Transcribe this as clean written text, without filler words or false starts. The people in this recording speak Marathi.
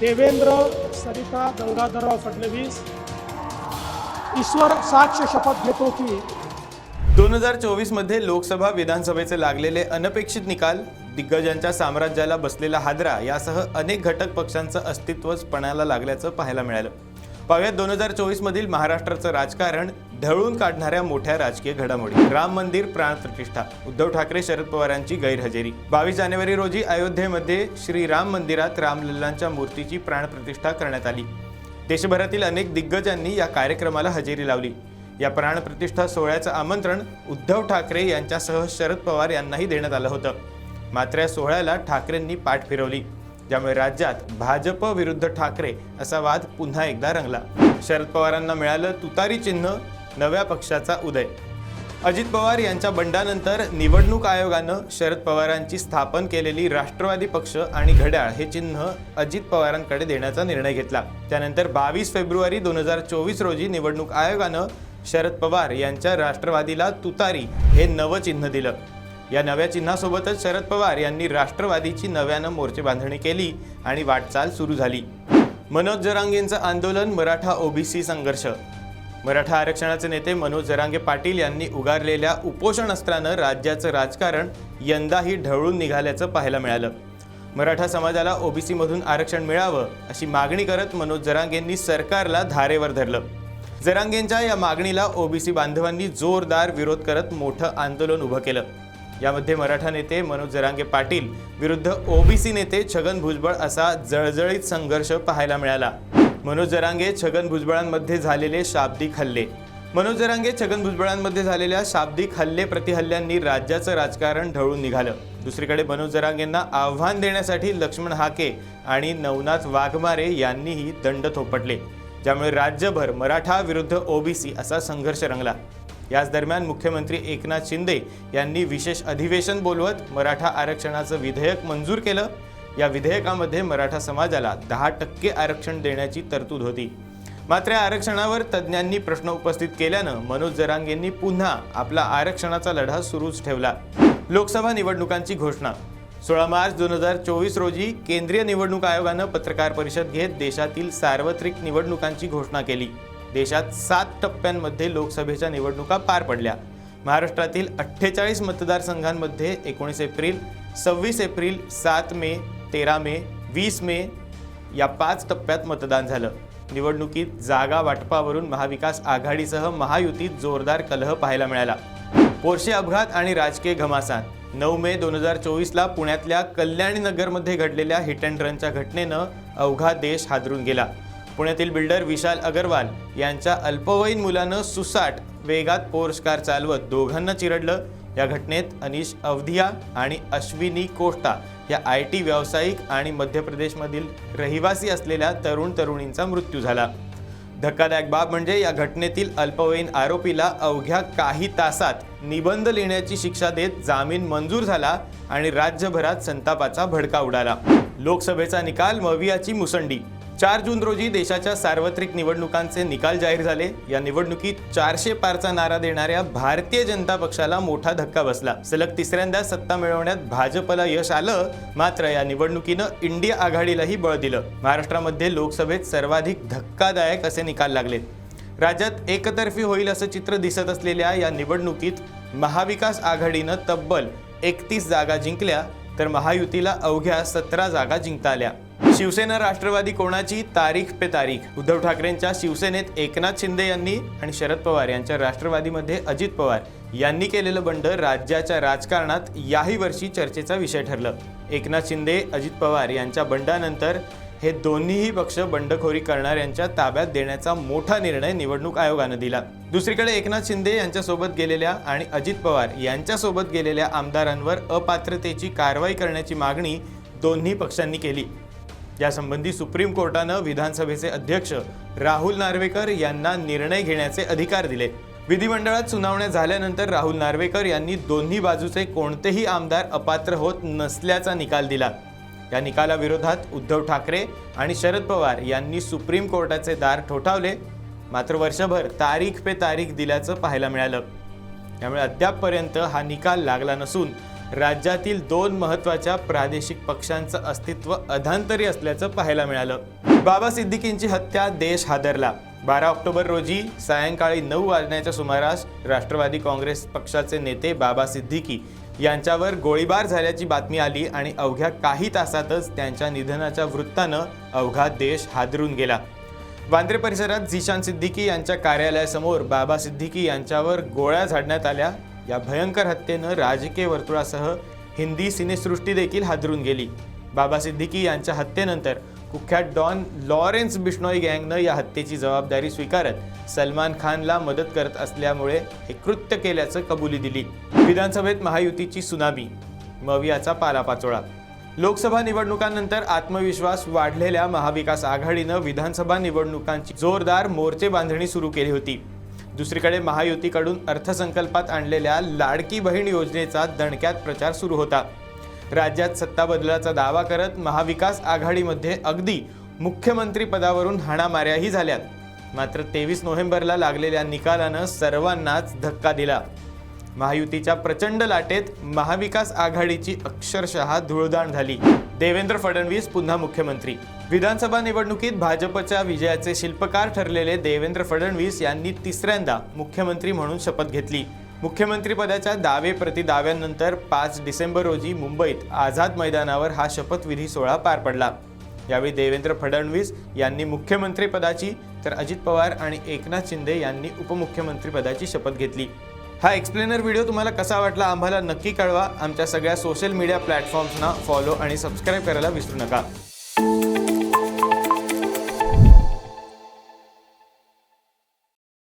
देवेंद्र सरिता गंगाधरराव फडणवीस ईश्वर साक्ष शपथ घेतो की 2024 मध्ये लोकसभा विधानसभेचे लागलेले अनपेक्षित निकाल, दिग्गजांच्या साम्राज्याला बसलेला हादरा यासह अनेक घटक पक्षांचं अस्तित्वच पणाला लागल्याचं पाहायला मिळालं. पाहुयात 2024 मधील महाराष्ट्राचं राजकारण ढवळून काढणाऱ्या मोठ्या राजकीय घडामोडी. राम मंदिर प्राणप्रतिष्ठा, उद्धव ठाकरे शरद पवारांची गैरहजेरी. 22 जानेवारी रोजी अयोध्येमध्ये श्री राम मंदिरात रामलल्लांच्या मूर्तीची प्राणप्रतिष्ठा करण्यात आली. देशभरातील अनेक दिग्गजांनी या कार्यक्रमाला हजेरी लावली. या प्राणप्रतिष्ठा सोहळ्याचं आमंत्रण उद्धव ठाकरे यांच्यासह शरद पवार यांनाही देण्यात आलं होतं. मात्र या सोहळ्याला ठाकरेंनी पाठ फिरवली, ज्यामुळे राज्यात भाजप विरुद्ध ठाकरे असा वाद पुन्हा एकदा रंगला. शरद पवारांना मिळालं तुतारी चिन्ह, नव्या पक्षाचा उदय. अजित पवार यांच्या बंडानंतर निवडणूक आयोगानं शरद पवारांची स्थापन केलेली राष्ट्रवादी पक्ष आणि घड्याळ हे चिन्ह अजित पवारांकडे देण्याचा निर्णय घेतला. त्यानंतर 22 फेब्रुवारी 2024 रोजी निवडणूक आयोगानं शरद पवार यांच्या राष्ट्रवादीला तुतारी हे नवं चिन्ह दिलं. या नव्या चिन्हासोबतच शरद पवार यांनी राष्ट्रवादीची नव्यानं मोर्चे बांधणी केली आणि वाटचाल सुरू झाली. मनोज जरांगेंचं आंदोलन, मराठा ओबीसी संघर्ष. मराठा आरक्षणाचे नेते मनोज जरांगे पाटील यांनी उगारलेल्या उपोषण अस्त्रानं राज्याचं राजकारण यंदाही ढवळून निघाल्याचं पाहायला मिळालं. मराठा समाजाला ओबीसी मधून आरक्षण मिळावं अशी मागणी करत मनोज जरांगेंनी सरकारला धारेवर धरलं. जरांगेंच्या या मागणीला ओबीसी बांधवांनी जोरदार विरोध करत मोठं आंदोलन उभं केलं. यामध्ये मराठा नेते मनोज जरांगे पाटील विरुद्ध ओबीसी नेते छगन भुजबळ असा जळजळीत संघर्ष पाहायला मिळाला. मनोज जरांगे छगन भुजबळांमध्ये झालेले शाब्दिक हल्ले. मनोज जरांगे छगन भुजबळांमध्ये झालेल्या शाब्दिक हल्ले प्रतिहल्ल्यांनी राज्याचं राजकारण ढवळून निघालं. दुसरीकडे मनोज जरांगेंना आव्हान देण्यासाठी लक्ष्मण हाके आणि नवनाथ वाघमारे यांनीही दंड थोपटले, ज्यामुळे राज्यभर मराठा विरुद्ध ओबीसी असा संघर्ष रंगला. याच दरम्यान मुख्यमंत्री एकनाथ शिंदे यांनी विशेष अधिवेशन बोलवत मराठा आरक्षणाचं विधेयक मंजूर केलं. या विधेयकामध्ये मराठा समाजाला 10% आरक्षण देण्याची तरतूद होती. मात्र या आरक्षणावर तज्ज्ञांनी प्रश्न उपस्थित केल्यानं मनोज जरांगेंनी पुन्हा आपला आरक्षणाचा लढा सुरूच ठेवला. लोकसभा निवडणुकांची घोषणा. 16 मार्च 2024 रोजी केंद्रीय निवडणूक आयोगानं पत्रकार परिषद घेत देशातील सार्वत्रिक निवडणुकांची घोषणा केली. देशात 7 टप्प्यांमध्ये लोकसभेच्या निवडणुका पार पडल्या. महाराष्ट्रातील 48 मतदारसंघांमध्ये 19 एप्रिल, 26 एप्रिल, 7 मे, 13 मे, 20 मे या 5 टप्प्यात मतदान झालं. निवडणुकीत जागा वाटपावरून महाविकास आघाडीसह महायुतीत जोरदार कलह पाहायला मिळाला. पोर्शे अपघात आणि राजकीय घमासान. 9 मे 2024ला पुण्यातल्या कल्याणी नगरमध्ये घडलेल्या हिट अँड रनच्या घटनेनं अवघा देश हादरून गेला. पुण्यातील बिल्डर विशाल अग्रवाल यांच्या अल्पवयीन मुलानं सुसाट वेगात पोर्श कार चालवत दोघांना चिरडलं. या घटनेत अनिश अवधिया आणि अश्विनी कोष्टा या IT व्यावसायिक आणि मध्य प्रदेशमधील रहिवासी असलेल्या तरुण तरुणींचा मृत्यू झाला. धक्कादायक बाब म्हणजे या घटनेतील अल्पवयीन आरोपीला अवघ्या काही तासात निबंध लिहिण्याची शिक्षा देत जामीन मंजूर झाला आणि राज्यभरात संतापाचा भडका उडाला. लोकसभेचा निकाल, मवियाची मुसंडी. 4 जून रोजी देशाच्या सार्वत्रिक निवडणुकांचे निकाल जाहीर झाले. या निवडणुकीत 400 पारचा नारा देणाऱ्या भारतीय जनता पक्षाला मोठा धक्का बसला. सलग तिसऱ्यांदा सत्ता मिळवण्यात भाजपला यश आलं. मात्र या निवडणुकीनं इंडिया आघाडीलाही बळ दिलं. महाराष्ट्रामध्ये लोकसभेत सर्वाधिक धक्कादायक असे निकाल लागलेत. राज्यात एकतर्फी होईल असं चित्र दिसत असलेल्या या निवडणुकीत महाविकास आघाडीनं तब्बल 31 जागा जिंकल्या, तर महायुतीला अवघ्या 17 जागा जिंकता आल्या. शिवसेना राष्ट्रवादी कोणाची, तारीख पे तारीख. उद्धव ठाकरेंच्या शिवसेनेत एकनाथ शिंदे यांनी आणि शरद पवार यांच्या राष्ट्रवादीमध्ये अजित पवार यांनी केलेलं बंड राज्याच्या राजकारणात याही वर्षी चर्चेचा विषय ठरलं. एकनाथ शिंदे, अजित पवार यांच्या बंडानंतर हे दोन्हीही पक्ष बंडखोरी करणाऱ्यांच्या ताब्यात देण्याचा मोठा निर्णय निवडणूक आयोगानं दिला. दुसरीकडे एकनाथ शिंदे यांच्यासोबत गेलेल्या आणि अजित पवार यांच्यासोबत गेलेल्या आमदारांवर अपात्रतेची कारवाई करण्याची मागणी दोन्ही पक्षांनी केली. यासंबंधी सुप्रीम कोर्टानं विधानसभेचे अध्यक्ष राहुल नार्वेकर यांना निर्णय घेण्याचे अधिकार दिले. विधिमंडळात सुनावण्या झाल्यानंतर राहुल नार्वेकर यांनी दोन्ही बाजूचे कोणतेही आमदार अपात्र होत नसल्याचा निकाल दिला. या निकालाविरोधात उद्धव ठाकरे आणि शरद पवार यांनी सुप्रीम कोर्टाचे दार ठोठावले. मात्र वर्षभर तारीख पे तारीख दिल्याचं पाहायला मिळालं. त्यामुळे अद्यापपर्यंत हा निकाल लागला नसून राज्यातील 2 महत्त्वाच्या प्रादेशिक पक्षांचं अस्तित्व अधांतरी असल्याचं पाहायला मिळालं. बाबा सिद्दीकींची हत्या, देश हादरला. 12 ऑक्टोबर रोजी सायंकाळी 9 वाजण्याच्या सुमारास राष्ट्रवादी काँग्रेस पक्षाचे नेते बाबा सिद्दीकी यांच्यावर गोळीबार झाल्याची बातमी आली आणि अवघ्या काही तासातच त्यांच्या निधनाच्या वृत्तानं अवघा देश हादरून गेला. वांद्रे परिसरात झिशान सिद्दीकी यांच्या कार्यालयासमोर बाबा सिद्दीकी यांच्यावर गोळ्या झाडण्यात आल्या. या भयंकर हत्येनं राजकीय वर्तुळासह हिंदी सिनेसृष्टी देखील हादरून गेली. बाबा सिद्दीकी यांच्या हत्येनंतर कुख्यात डॉन लॉरेन्स बिश्नोई गँगनं या हत्येची जबाबदारी स्वीकारत सलमान खानला मदत करत असल्यामुळे हे कृत्य केल्याचं कबुली दिली. विधानसभेत महायुतीची सुनामी, मवियाचा पालापाचोळा. लोकसभा निवडणुकांनंतर आत्मविश्वास वाढलेल्या महाविकास आघाडीनं विधानसभा निवडणुकांची जोरदार मोर्चे बांधणी सुरू केली होती. दुसरीकडे महायुतीकडून अर्थसंकल्पात आणलेल्या लाडकी बहीण योजनेचा दणक्यात प्रचार सुरू होता. राज्यात सत्ता बदलाचा दावा करत महाविकास आघाडीमध्ये अगदी मुख्यमंत्री पदावरून हाणामाऱ्याही झाल्यात. मात्र 23 नोव्हेंबरला लागलेल्या निकालानं सर्वांनाच धक्का दिला. महायुतीच्या प्रचंड लाटेत महाविकास आघाडीची अक्षरशः धुळदाण झाली. देवेंद्र फडणवीस पुन्हा मुख्यमंत्री. विधानसभा निवडणुकीत भाजपच्या विजयाचे शिल्पकार ठरलेले देवेंद्र फडणवीस यांनी तिसऱ्यांदा मुख्यमंत्री म्हणून शपथ घेतली. मुख्यमंत्रीपदाच्या दावे प्रतिदाव्यांनंतर 5 डिसेंबर रोजी मुंबईत आझाद मैदानावर हा शपथविधी सोहळा पार पडला. यावेळी देवेंद्र फडणवीस यांनी मुख्यमंत्रीपदाची तर अजित पवार आणि एकनाथ शिंदे यांनी उपमुख्यमंत्रीपदाची शपथ घेतली. हा एक्सप्लेनर व्हिडिओ तुम्हाला कसा वाटला आम्हाला नक्की कळवा. आमच्या सगळ्या सोशल मीडिया प्लॅटफॉर्म्सना फॉलो आणि सबस्क्राईब करायला विसरू नका.